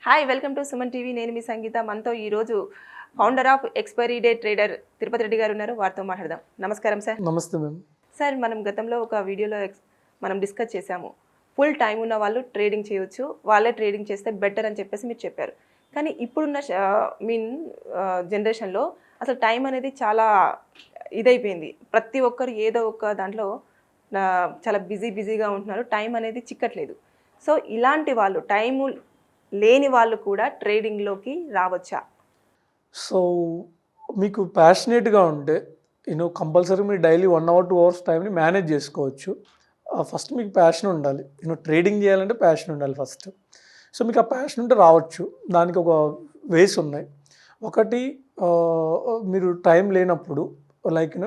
Hi welcome to Suman TV. నేను మీ సంగీత. మనతో ఈరోజు founder of expiry day trader Tirupati Reddy గారు ఉన్నారు. వారితో మాట్లాడదాం. నమస్కారం సార్. నమస్తే మ్యామ్. సార్, మనం గతంలో ఒక వీడియోలో మనం డిస్కస్ చేశాము. ఫుల్ టైం ఉన్న వాళ్ళు ట్రేడింగ్ చేయొచ్చు, వాళ్ళే ట్రేడింగ్ చేస్తే బెటర్ అని చెప్పేసి మీరు చెప్పారు. కానీ ఇప్పుడున్న జనరేషన్లో అసలు టైం అనేది చాలా ఇదైపోయింది. ప్రతి ఒక్కరు ఏదో ఒక దాంట్లో చాలా బిజీగా ఉంటున్నారు. టైం అనేది చిక్కట్లేదు. సో ఇలాంటి వాళ్ళు టైము లేని వాళ్ళు కూడా ట్రేడింగ్లోకి రావచ్చా? సో మీకు ప్యాషనేట్గా ఉంటే కంపల్సరీ మీరు డైలీ 1 hour 2 hours టైంని మేనేజ్ చేసుకోవచ్చు. ఫస్ట్ మీకు ప్యాషన్ ఉండాలి. ట్రేడింగ్ చేయాలంటే ప్యాషన్ ఉండాలి ఫస్ట్. సో మీకు ఆ ప్యాషన్ ఉంటే రావచ్చు. దానికి ఒక వేస్ ఉన్నాయి. ఒకటి, మీరు టైం లేనప్పుడు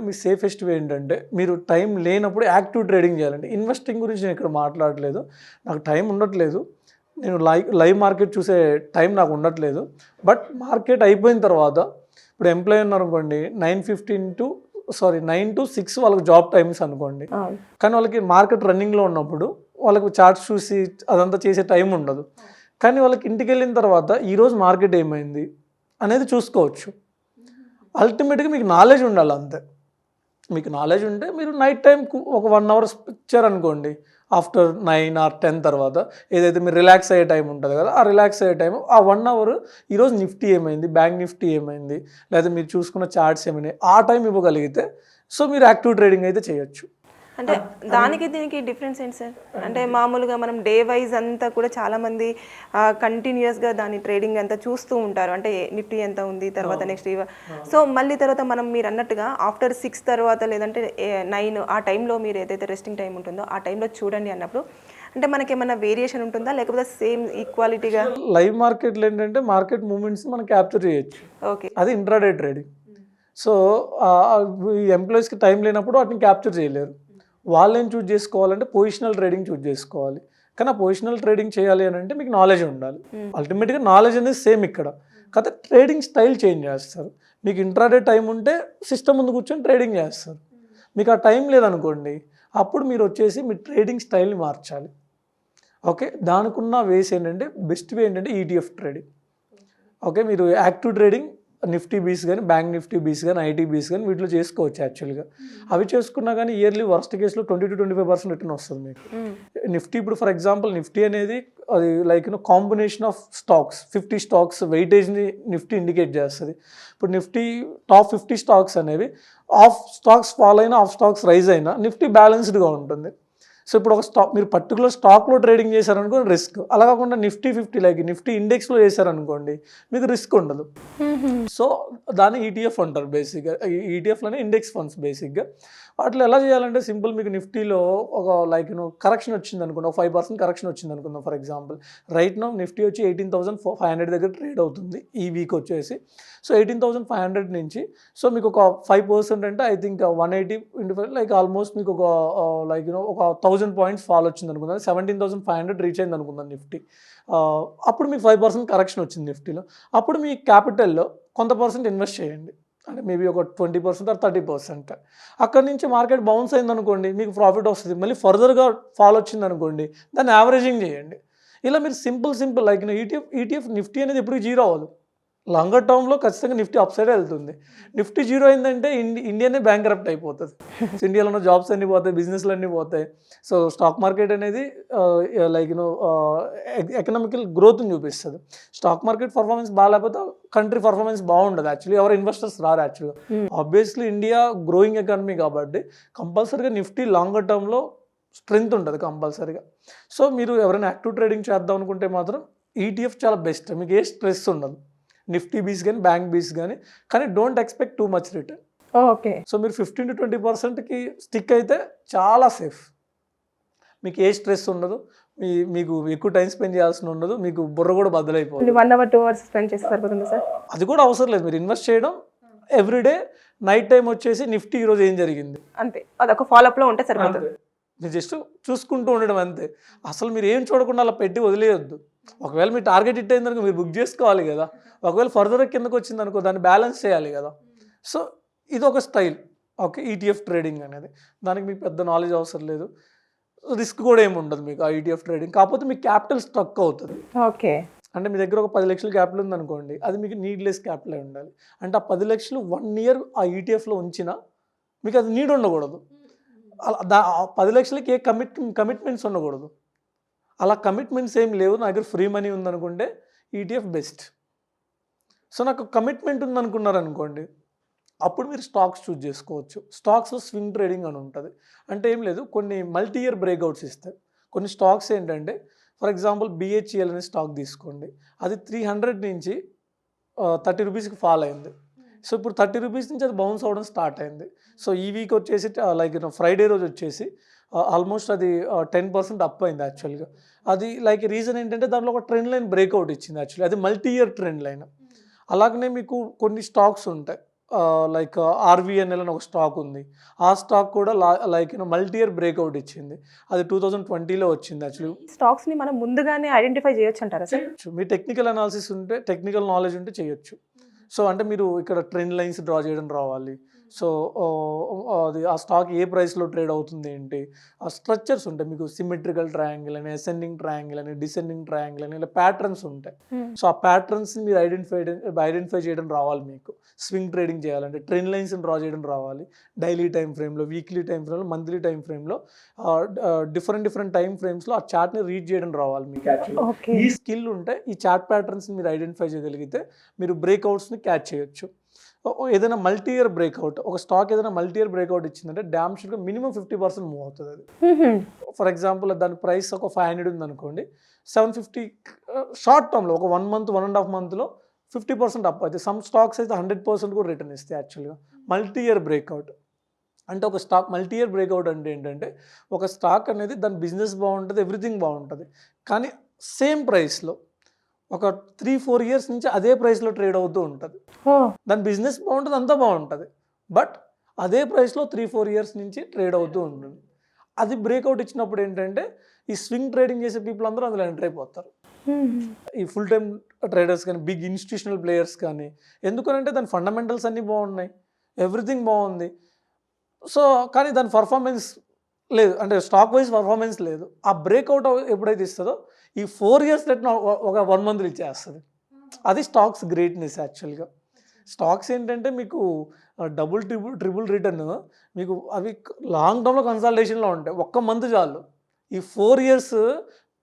మీ సేఫెస్ట్ వే ఏంటంటే, మీరు టైం లేనప్పుడు యాక్టివ్ ట్రేడింగ్ చేయాలండి. ఇన్వెస్టింగ్ గురించి నేను ఇక్కడ మాట్లాడలేదు. నాకు టైం ఉండట్లేదు, నేను లైవ్ మార్కెట్ చూసే టైం నాకు ఉండట్లేదు. బట్ మార్కెట్ అయిపోయిన తర్వాత ఇప్పుడు ఎంప్లాయీ ఉన్నారు అనుకోండి, 9 to 6 వాళ్ళకి జాబ్ టైమ్స్ అనుకోండి. కానీ వాళ్ళకి మార్కెట్ రన్నింగ్లో ఉన్నప్పుడు వాళ్ళకి చార్ట్స్ చూసి అదంతా చేసే టైం ఉండదు. కానీ వాళ్ళకి ఇంటికి వెళ్ళిన తర్వాత ఈరోజు మార్కెట్ ఏమైంది అనేది చూసుకోవచ్చు. అల్టిమేట్గా మీకు నాలెడ్జ్ ఉండాలి అంతే. మీకు నాలెడ్జ్ ఉంటే మీరు నైట్ టైం ఒక 1 hour ఇచ్చారనుకోండి, ఆఫ్టర్ 9 or 10 తర్వాత ఏదైతే మీరు రిలాక్స్ అయ్యే టైం ఉంటుంది కదా, ఆ రిలాక్స్ అయ్యే టైం ఆ 1 hour ఈరోజు నిఫ్టీ ఏమైంది, బ్యాంక్ నిఫ్టీ ఏమైంది, లేదా మీరు చూసుకున్న చార్ట్స్ ఏమైనాయి, ఆ టైం ఇవ్వగలిగితే సో మీరు యాక్టివ్ ట్రేడింగ్ అయితే చేయొచ్చు. అంటే దానికి దీనికి డిఫరెన్స్ ఏంటి సార్? అంటే మామూలుగా మనం డే వైజ్ అంతా కూడా చాలామంది కంటిన్యూస్గా దాని ట్రేడింగ్ అంతా చూస్తూ ఉంటారు. అంటే నిఫ్టీ ఎంత ఉంది, తర్వాత నెక్స్ట్ సో మళ్ళీ తర్వాత మనం మీరు అన్నట్టుగా ఆఫ్టర్ 6 తర్వాత లేదంటే 9 ఆ టైంలో మీరు ఏదైతే రెస్టింగ్ టైం ఉంటుందో ఆ టైంలో చూడండి అన్నప్పుడు అంటే మనకి ఏమన్నా వేరియేషన్ ఉంటుందా, లేకపోతే సేమ్ ఈక్వాలిటీగా? లైవ్ మార్కెట్లో ఏంటంటే మార్కెట్ మూవ్మెంట్స్ మనం క్యాప్చర్ చేయొచ్చు. ఓకే, అది ఇంట్రాడే ట్రేడింగ్. సో ఈ ఎంప్లాయీస్కి టైం లేనప్పుడు వాటిని క్యాప్చర్ చేయలేరు. వాళ్ళేం చూజ్ చేసుకోవాలంటే పొజిషనల్ ట్రేడింగ్ చూజ్ చేసుకోవాలి. కానీ ఆ పొజిషనల్ ట్రేడింగ్ చేయాలి అని అంటే మీకు నాలెడ్జ్ ఉండాలి. అల్టిమేట్గా నాలెడ్జ్ అనేది సేమ్ ఇక్కడ, కాకపోతే ట్రేడింగ్ స్టైల్ చేంజ్ చేస్తారు. మీకు ఇంట్రాడే టైం ఉంటే సిస్టమ్ ముందు కూర్చొని ట్రేడింగ్ చేస్తారు. మీకు ఆ టైం లేదనుకోండి, అప్పుడు మీరు వచ్చేసి మీ ట్రేడింగ్ స్టైల్ని మార్చాలి. ఓకే, దానికి ఉన్న వేస్ ఏంటంటే, బెస్ట్ వే ఏంటంటే ఈటీఎఫ్ ట్రేడింగ్. ఓకే, మీరు యాక్టివ్ ట్రేడింగ్ నిఫ్టీ బీస్ కానీ, బ్యాంక్ నిఫ్టీ బీస్ కానీ, ఐటీ బీస్ కానీ వీటిలో చేసుకోవచ్చు. యాక్చువల్గా అవి చేసుకున్నా కానీ ఇయర్లీ వర్స్ట్ కేసులో 20 to 25% రిటర్న్ వస్తుంది మీకు. నిఫ్టీ ఇప్పుడు ఫర్ ఎగ్జాంపుల్ నిఫ్టీ అనేది అది కాంబినేషన్ ఆఫ్ స్టాక్స్, 50 స్టాక్స్ వెయిటేజ్ని నిఫ్టీ ఇండికేట్ చేస్తుంది. ఇప్పుడు నిఫ్టీ టాప్ 50 స్టాక్స్ అనేవి ఆఫ్ స్టాక్స్ ఫాల్ అయినా, ఆఫ్ స్టాక్స్ రైజ్ అయినా నిఫ్టీ బ్యాలెన్స్డ్గా ఉంటుంది. సో ఇప్పుడు ఒక స్టాక్ మీరు పర్టికులర్ స్టాక్లో ట్రేడింగ్ చేశారనుకోండి రిస్క్, అలా కాకుండా నిఫ్టీ 50 నిఫ్టీ ఇండెక్స్లో చేశారనుకోండి మీకు రిస్క్ ఉండదు. సో దాన్ని ఈటీఎఫ్ అంటారు బేసిక్గా. ఈటీఎఫ్లోనే ఇండెక్స్ ఫండ్స్ బేసిక్గా. వాటిలో ఎలా చేయాలంటే సింపుల్, మీకు నిఫ్టీలో ఒక కరెక్షన్ వచ్చింది అనుకోండి, ఒక 5% కరెక్షన్ వచ్చింది అనుకుందాం for example. Right now Nifty వచ్చి 18,500 దగ్గర ట్రేడ్ అవుతుంది ఈ వీక్ వచ్చేసి. సో 18,500 నుంచి సో మీకు ఒక 5% అంటే ఐ థింక్ 180 into ఆల్మోస్ట్ మీకు ఒక ఒక 1000 points ఫాల్ వచ్చింది అనుకుందాం. 17,500 రీచ్ అయింది అనుకుందాం నిఫ్టీ. అప్పుడు మీకు 5% కరెక్షన్ వచ్చింది నిఫ్టీలో. అప్పుడు మీ క్యాపిటల్లో కొంత పర్సెంట్ ఇన్వెస్ట్ చేయండి, అంటే మేబీ ఒక 20% or 30%. అక్కడి నుంచి మార్కెట్ బౌన్స్ అయింది అనుకోండి, మీకు ప్రాఫిట్ వస్తుంది. మళ్ళీ ఫర్దర్గా ఫాల్ వచ్చింది అనుకోండి, దాన్ని యావరేజింగ్ చేయండి. ఇలా మీరు సింపుల్ ఈటీఎఫ్ నిఫ్టీ అనేది ఎప్పుడు జీరో అవ్వదు. లాంగర్ టర్మ్లో ఖచ్చితంగా నిఫ్టీ అప్ సైడ్ వెళ్తుంది. నిఫ్టీ జీరో అయిందంటే ఇండియానే బ్యాంక్రప్ట్ అయిపోతుంది. సో ఇండియాలో ఉన్న జాబ్స్ అన్నీ పోతాయి, బిజినెస్లు అన్నీ పోతాయి. సో స్టాక్ మార్కెట్ అనేది ఎకనామికల్ గ్రోత్ని చూపిస్తుంది. స్టాక్ మార్కెట్ పర్ఫార్మెన్స్ బాగాలేకపోతే కంట్రీ పర్ఫార్మెన్స్ బాగుండదు. యాక్చువల్లీ ఎవరు ఇన్వెస్టర్స్ రారు. యాక్చువల్గా ఆబ్వియస్లీ ఇండియా గ్రోయింగ్ ఎకానమీ కాబట్టి కంపల్సరీగా నిఫ్టీ లాంగర్ టర్మ్లో స్ట్రెంగ్త్ ఉంటుంది కంపల్సరీగా. సో మీరు ఎవరైనా యాక్టివ్ ట్రేడింగ్ చేద్దాం అనుకుంటే మాత్రం ఈటీఎఫ్ చాలా బెస్ట్. మీకు ఏ స్ట్రెస్ ఉండదు. నిఫ్టీ బీస్ కానీ, బ్యాంక్ బీస్ కానీ don't expect too much return. Okay, so మీరు 15 to 20%కి స్టిక్ అయితే చాలా సేఫ్. మీకు ఏ స్ట్రెస్ ఉండదు, మీకు ఎక్కువ టైం స్పెండ్ చేయాల్సి ఉండదు, మీకు బుర్ర కూడా బద్దలైపోతుంది. 1 hour 2 hours స్పెండ్ చేస్తే సరిపోతుంది సార్? అది కూడా అవసరం లేదు. మీరు ఇన్వెస్ట్ చేయడం ఎవ్రీడే నైట్ టైం వచ్చేసి నిఫ్టీ ఈరోజు ఏం జరిగింది అంతే, అదొక ఫాలోఅప్లో ఉంటే సరిపోతుంది. మీరు జస్ట్ చూసుకుంటూ ఉండడం అంతే. అసలు మీరు ఏం చూడకుండా అలా పెట్టి వదిలేయొద్దు. ఒకవేళ మీ టార్గెట్ హిట్ అయిందనుకో మీరు బుక్ చేసుకోవాలి కదా. ఒకవేళ ఫర్దర్ కిందకు వచ్చింది అనుకో దాన్ని బ్యాలెన్స్ చేయాలి కదా. సో ఇది ఒక స్టైల్. ఓకే, ఈటీఎఫ్ ట్రేడింగ్ అనేది దానికి మీకు పెద్ద నాలెడ్జ్ అవసరం లేదు. రిస్క్ కూడా ఏమి ఉండదు మీకు ఆ ఈటీఎఫ్ ట్రేడింగ్. కాకపోతే మీకు క్యాపిటల్ స్ట్రక్ అవుతుంది. ఓకే, అంటే మీ దగ్గర ఒక 10 లక్షల క్యాపిటల్ ఉందనుకోండి, అది మీకు నీడ్లెస్ క్యాపిటల్ అయి ఉండాలి. అంటే ఆ 10 లక్షలు 1 ఇయర్ ఆ ఈటీఎఫ్లో ఉంచినా మీకు అది నీడ్ ఉండకూడదు. అలా ఆ 10 లక్షలకి ఏ కమిట్మెంట్స్ ఉండకూడదు. అలా కమిట్మెంట్స్ ఏం లేవు, నా దగ్గర ఫ్రీ మనీ ఉందనుకుంటే ఈటీఎఫ్ బెస్ట్. సో నాకు కమిట్మెంట్ ఉందనుకున్నారనుకోండి, అప్పుడు మీరు స్టాక్స్ చూజ్ చేసుకోవచ్చు. స్టాక్స్లో స్వింగ్ ట్రేడింగ్ అని ఉంటుంది. అంటే ఏం లేదు, కొన్ని మల్టీ ఇయర్ బ్రేక్అవుట్స్ ఇస్తాయి. కొన్ని స్టాక్స్ ఏంటంటే, ఫర్ ఎగ్జాంపుల్ బిహెచ్ఈఎల్ అనే స్టాక్ తీసుకోండి, అది 300 నుంచి 30 రూపీస్కి ఫాల్ అయింది. సో ఇప్పుడు 30 రూపీస్ నుంచి అది బౌన్స్ అవ్వడం స్టార్ట్ అయింది. సో ఈ వీక్ వచ్చేసి లైక్ ఫ్రైడే రోజు వచ్చేసి ఆల్మోస్ట్ అది 10% అప్ అయింది యాక్చువల్గా. అది లైక్ రీజన్ ఏంటంటే దాంట్లో ఒక ట్రెండ్ లైన్ బ్రేక్అవుట్ ఇచ్చింది యాక్చువల్లీ, అది మల్టీ ఇయర్ ట్రెండ్ లైన్. అలాగనే మీకు కొన్ని స్టాక్స్ ఉంటాయి, లైక్ ఆర్వీఎన్ఎల్ అని ఒక స్టాక్ ఉంది. ఆ స్టాక్ కూడా లైక్ మల్టీ ఇయర్ బ్రేక్అవుట్ ఇచ్చింది, అది 2020లో వచ్చింది యాక్చువల్లీ. స్టాక్స్ని మనం ముందుగానే ఐడెంటిఫై చేయొచ్చు అంటారా సార్? చేయొచ్చు, మీ టెక్నికల్ అనాలిసిస్ ఉంటే, టెక్నికల్ నాలెడ్జ్ ఉంటే చేయొచ్చు. సో అంటే మీరు ఇక్కడ ట్రెండ్ లైన్స్ డ్రా చేయడం రావాలి. సో అది ఆ స్టాక్ ఏ ప్రైస్లో ట్రేడ్ అవుతుంది ఏంటి, ఆ స్ట్రక్చర్స్ ఉంటాయి మీకు, సిమెట్రికల్ ట్రయాంగిల్ అని, అసెండింగ్ ట్రయాంగిల్ అని, డిసెండింగ్ ట్రయాంగిల్ అని, ఇలా ప్యాటర్న్స్ ఉంటాయి. సో ఆ ప్యాటర్న్స్ని మీరు ఐడెంటిఫై చేయడం రావాలి మీకు. స్వింగ్ ట్రేడింగ్ చేయాలంటే ట్రెండ్ లైన్స్ని డ్రా చేయడం రావాలి. డైలీ టైం ఫ్రేమ్లో, వీక్లీ టైం ఫ్రేమ్లో, మంత్లీ టైం ఫ్రేమ్లో, డిఫరెంట్ టైం ఫ్రేమ్స్లో ఆ చార్ట్ని రీడ్ చేయడం రావాలి మీకు యాక్చువల్లీ. ఈ స్కిల్ ఉంటే ఈ చార్ట్ ప్యాటర్న్స్ని మీరు ఐడెంటిఫై చేయగలిగితే మీరు బ్రేక్అవుట్స్ని క్యాచ్ చేయొచ్చు. ఏదైనా మల్టీ ఇయర్ బ్రేక్అవుట్, ఒక స్టాక్ ఏదైనా మల్టీ ఇయర్ బ్రేక్అవుట్ ఇచ్చిందంటే డ్యామ్ షూర్గా మినిమం 50% మూవ్ అవుతుంది అది. ఫర్ ఎగ్జాంపుల్ దాని ప్రైస్ ఒక 500 ఉందనుకోండి, 750 షార్ట్ టర్మ్లో ఒక 1 మంత్ 1.5 మంత్లో 50% అప్ అవుతుంది. సమ్ స్టాక్స్ అయితే 100% కూడా రిటర్న్ ఇస్తాయి యాక్చువల్గా. మల్టీ ఇయర్ బ్రేక్అవుట్ అంటే ఒక స్టాక్ మల్టీ ఇయర్ బ్రేక్అవుట్ అంటే ఏంటంటే, ఒక స్టాక్ అనేది దాని బిజినెస్ బాగుంటుంది, ఎవ్రీథింగ్ బాగుంటుంది, కానీ సేమ్ ప్రైస్లో ఒక 3-4 ఇయర్స్ నుంచి అదే ప్రైస్లో ట్రేడ్ అవుతూ ఉంటుంది. దాని బిజినెస్ బాగుంటుంది, అంతా బాగుంటుంది, బట్ అదే ప్రైస్లో 3-4 ఇయర్స్ నుంచి ట్రేడ్ అవుతూ ఉంటుంది. అది బ్రేక్అవుట్ ఇచ్చినప్పుడు ఏంటంటే, ఈ స్వింగ్ ట్రేడింగ్ చేసే పీపుల్ అందరూ అందులో ఎంటర్ అయిపోతారు. ఈ ఫుల్ టైమ్ ట్రేడర్స్ కానీ, బిగ్ ఇన్స్టిట్యూషనల్ ప్లేయర్స్ కానీ. ఎందుకనంటే దాని ఫండమెంటల్స్ అన్నీ బాగున్నాయి, ఎవ్రీథింగ్ బాగుంది. సో కానీ దాని పర్ఫార్మెన్స్ లేదు, అంటే స్టాక్ వైజ్ పర్ఫార్మెన్స్ లేదు. ఆ బ్రేక్అవుట్ ఎప్పుడైతే ఇస్తుందో ఈ 4 ఇయర్స్ ఒక 1 మంత్ ఇచ్చేస్తుంది. అది స్టాక్స్ గ్రేట్నెస్ యాక్చువల్గా. స్టాక్స్ ఏంటంటే మీకు డబుల్ ట్రిపుల్ రిటర్న్ మీకు అవి లాంగ్ టర్మ్లో కన్సల్టేషన్లో ఉంటాయి. 1 మంత్ చాలు ఈ 4 ఇయర్స్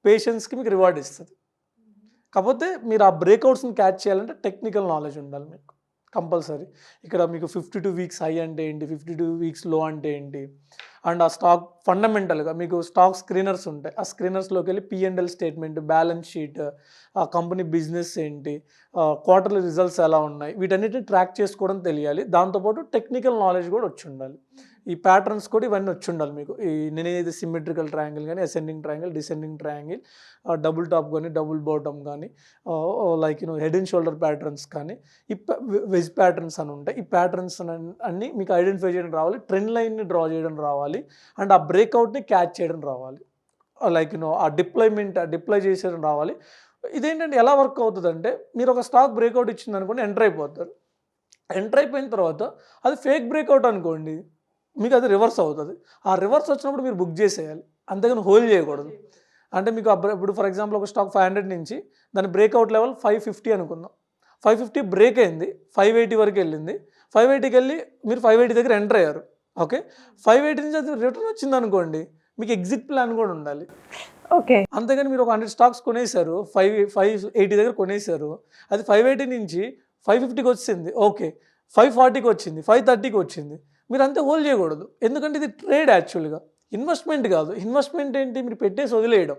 పేషెన్స్కి మీకు రివార్డ్ ఇస్తుంది. కాకపోతే మీరు ఆ బ్రేక్అవుట్స్ని క్యాచ్ చేయాలంటే టెక్నికల్ నాలెడ్జ్ ఉండాలి మీకు కంపల్సరీ. ఇక్కడ మీకు 52 వీక్స్ హై అంటే ఏంటి, 52 వీక్స్ లో అంటే ఏంటి, అండ్ ఆ స్టాక్ ఫండమెంటల్గా మీకు స్టాక్ స్క్రీనర్స్ ఉంటాయి. ఆ స్క్రీనర్స్లోకి వెళ్ళి P&L స్టేట్మెంట్, బ్యాలెన్స్ షీట్, ఆ కంపెనీ బిజినెస్ ఏంటి, క్వార్టర్లీ రిజల్ట్స్ ఎలా ఉన్నాయి, వీటన్నిటిని ట్రాక్ చేసుకోవడం తెలియాలి. దాంతోపాటు టెక్నికల్ నాలెడ్జ్ కూడా వచ్చి ఉండాలి. ఈ ప్యాటర్న్స్ కూడా ఇవన్నీ వచ్చి ఉండాలి మీకు. నేనేది సిమెట్రికల్ ట్రయాంగిల్ కానీ, ascending triangle, descending triangle, double tap కానీ, డబుల్ బాటమ్ కానీ, like head and shoulder patterns కానీ, ఈ వెజ్ ప్యాటర్న్స్ అని ఉంటాయి. ఈ ప్యాటర్న్స్ అన్నీ మీకు ఐడెంటిఫై చేయడం రావాలి, ట్రెండ్ లైన్ని డ్రా చేయడం రావాలి, అండ్ ఆ బ్రేక్అవుట్ని క్యాచ్ చేయడం రావాలి, లైక్ ఆ డిప్లాయ్ చేసేయడం రావాలి. ఇదేంటంటే ఎలా వర్క్ అవుతుందంటే, మీరు ఒక స్టాక్ బ్రేక్అవుట్ ఇచ్చింది అనుకోండి, ఎంటర్ అయిపోతారు. ఎంటర్ అయిపోయిన తర్వాత అది ఫేక్ బ్రేక్అవుట్ అనుకోండి, మీకు అది రివర్స్ అవుతుంది. ఆ రివర్స్ వచ్చినప్పుడు మీరు బుక్ చేసేయాలి, అంతేగాని హోల్డ్ చేయకూడదు. అంటే మీకు ఇప్పుడు ఫర్ ఎగ్జాంపుల్ ఒక స్టాక్ 500 నుంచి దాని బ్రేక్అవుట్ లెవెల్ 550 అనుకుందాం. 550 బ్రేక్ అయింది, 580 వరకు వెళ్ళింది. 580కి వెళ్ళి మీరు 580 దగ్గర ఎంటర్ అయ్యారు. ఓకే, 580 నుంచి అది రిటర్న్ వచ్చింది అనుకోండి, మీకు ఎగ్జిట్ ప్లాన్ కూడా ఉండాలి. ఓకే, అంతేగాని మీరు ఒక 100 స్టాక్స్ కొనేసారు, 580 దగ్గర కొనేసారు, అది 580 నుంచి 550కి వచ్చింది, ఓకే 540కి వచ్చింది, 530కి వచ్చింది, మీరు అంతే హోల్డ్ చేయకూడదు. ఎందుకంటే ఇది ట్రేడ్ యాక్చువల్గా, ఇన్వెస్ట్మెంట్ కాదు. ఇన్వెస్ట్మెంట్ ఏంటి, మీరు పెట్టేసి వదిలేయడం.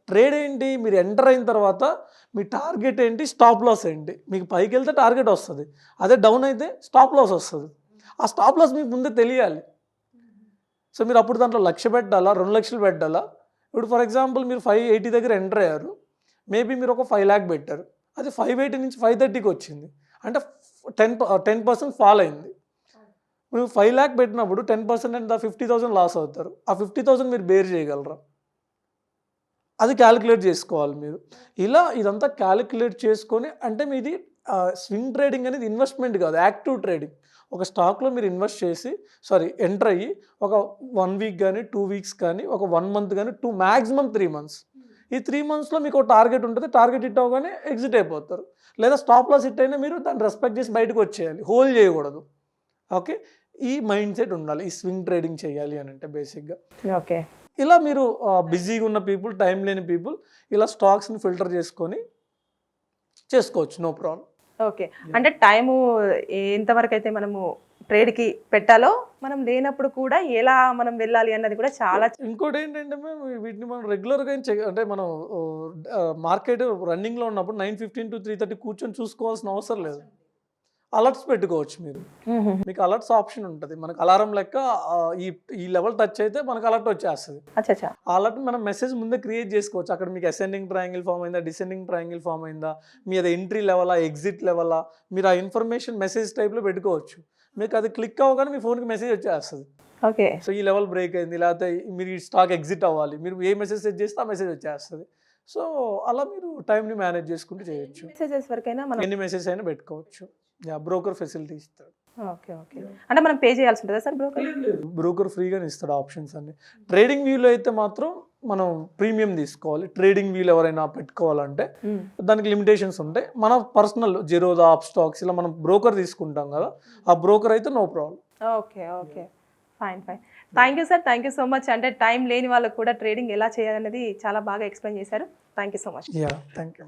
ట్రేడ్ ఏంటి, మీరు ఎంటర్ అయిన తర్వాత మీ టార్గెట్ ఏంటి, స్టాప్ లాస్ ఏంటి. మీకు పైకి వెళ్తే టార్గెట్ వస్తుంది, అదే డౌన్ అయితే స్టాప్ లాస్ వస్తుంది. ఆ స్టాప్ లాస్ మీకు ముందే తెలియాలి. సో మీరు అప్పుడు దాంట్లో 1,00,000 పెట్టాలా, 2 లక్షలు పెట్టాలా. ఇప్పుడు ఫర్ ఎగ్జాంపుల్ మీరు 580 దగ్గర ఎంటర్ అయ్యారు, మేబీ మీరు ఒక 5 lakh పెట్టారు, అది 580 నుంచి 530కి వచ్చింది, అంటే 10% ఫాల్ అయింది. మీరు 5 lakh పెట్టినప్పుడు 10% అంటే 50,000 లాస్ అవుతారు. ఆ 50,000 మీరు బేర్ చేయగలరా, అది క్యాలిక్యులేట్ చేసుకోవాలి మీరు. ఇలా ఇదంతా క్యాలిక్యులేట్ చేసుకొని, అంటే మీది స్వింగ్ ట్రేడింగ్ అనేది ఇన్వెస్ట్మెంట్ కాదు, యాక్టివ్ ట్రేడింగ్. ఒక స్టాక్లో మీరు ఇన్వెస్ట్ చేసి ఎంటర్ అయ్యి ఒక 1 వీక్ కానీ, 2 వీక్స్ కానీ, ఒక 1 మంత్ కానీ, మ్యాక్సిమం 3 months ఈ 3 మంత్స్లో మీకు ఒక టార్గెట్ ఉంటుంది, టార్గెట్ హిట్ అవ్వగానే ఎగ్జిట్ అయిపోతారు. లేదా స్టాప్ లాస్ హిట్ అయినా మీరు దాన్ని రెస్పెక్ట్ చేసి బయటకు వచ్చేయాలి, హోల్డ్ చేయకూడదు. ఓకే, ఈ మైండ్ సెట్ ఉండాలి ఈ స్వింగ్ ట్రేడింగ్ చేయాలి అని అంటే బేసిక్గా. ఓకే, ఇలా మీరు బిజీగా ఉన్న పీపుల్, టైం లేని పీపుల్ ఇలా స్టాక్స్ని ఫిల్టర్ చేసుకొని చేసుకోవచ్చు, నో ప్రాబ్లం. ఓకే. అంటే టైము ఎంతవరకు అయితే మనము ట్రేడ్కి పెట్టాలో, మనం లేనప్పుడు కూడా ఎలా మనం వెళ్ళాలి అన్నది కూడా చాలా. ఇంకోటి ఏంటంటే మేము వీటిని మనం రెగ్యులర్గా అంటే మనం మార్కెట్ రన్నింగ్లో ఉన్నప్పుడు 9:15 to 3:30 కూర్చొని చూసుకోవాల్సిన అవసరం లేదు. అలర్ట్స్ పెట్టుకోవచ్చు మీరు. మీకు అలర్ట్స్ ఆప్షన్ ఉంటుంది. మనకు అలారం లెక్క ఈ లెవెల్ టచ్ అయితే మనకు అలర్ట్ వచ్చేస్తుంది. ఆ అలర్ట్ మనం మెసేజ్ ముందే క్రియేట్ చేసుకోవచ్చు. అక్కడ మీకు అసెండింగ్ ట్రయాంగిల్ ఫామ్ అయిందా, డిసెండింగ్ ట్రయాంగిల్ ఫామ్ అయిందా, మీ అది ఎంట్రీ లెవెలా, ఎగ్జిట్ లెవెలా, మీరు ఆ ఇన్ఫర్మేషన్ మెసేజ్ టైప్లో పెట్టుకోవచ్చు. మీకు అది క్లిక్ అవ్వగానే మీ ఫోన్కి మెసేజ్ వచ్చేస్తుంది. ఓకే, సో ఈ లెవెల్ బ్రేక్ అయింది, లేకపోతే మీరు ఈ స్టాక్ ఎగ్జిట్ అవ్వాలి, మీరు ఏ మెసేజ్ సెట్ చేస్తే ఆ మెసేజ్ వచ్చేస్తుంది. సో అలా మీరు టైంని మేనేజ్ చేసుకుంటూ చేయొచ్చు. మెసేజెస్ వరకైనా మనం ఎన్ని మెసేజ్ అయినా పెట్టుకోవచ్చు. బ్రోకర్ ఫెసిలిటీ ఇస్తాడు. Okay, okay. అంటే మనం పే చేయాల్సి ఉంటుందా సార్ బ్రోకర్? బ్రోకర్ ఫ్రీగానే ఇస్తాడు ఆప్షన్స్ అన్ని. ట్రేడింగ్ వ్యూలో అయితే మాత్రం మనం ప్రీమియం తీసుకోవాలి. ట్రేడింగ్ వ్యూలో ఎవరైనా పెట్టుకోవాలంటే దానికి లిమిటేషన్స్ ఉంటాయి. మన పర్సనల్ జిరోదా, అప్ స్టాక్స్ ఇలా మనం బ్రోకర్ తీసుకుంటాం కదా, ఆ బ్రోకర్ అయితే no problem. Okay, okay, fine. Thank you sir, thank you so much. అంటే టైం లేని వాళ్ళకు కూడా ట్రేడింగ్ ఎలా చేయాలనేది చాలా బాగా ఎక్స్ప్లెయిన్ చేశారు. Thank you so much. Yeah, thank you.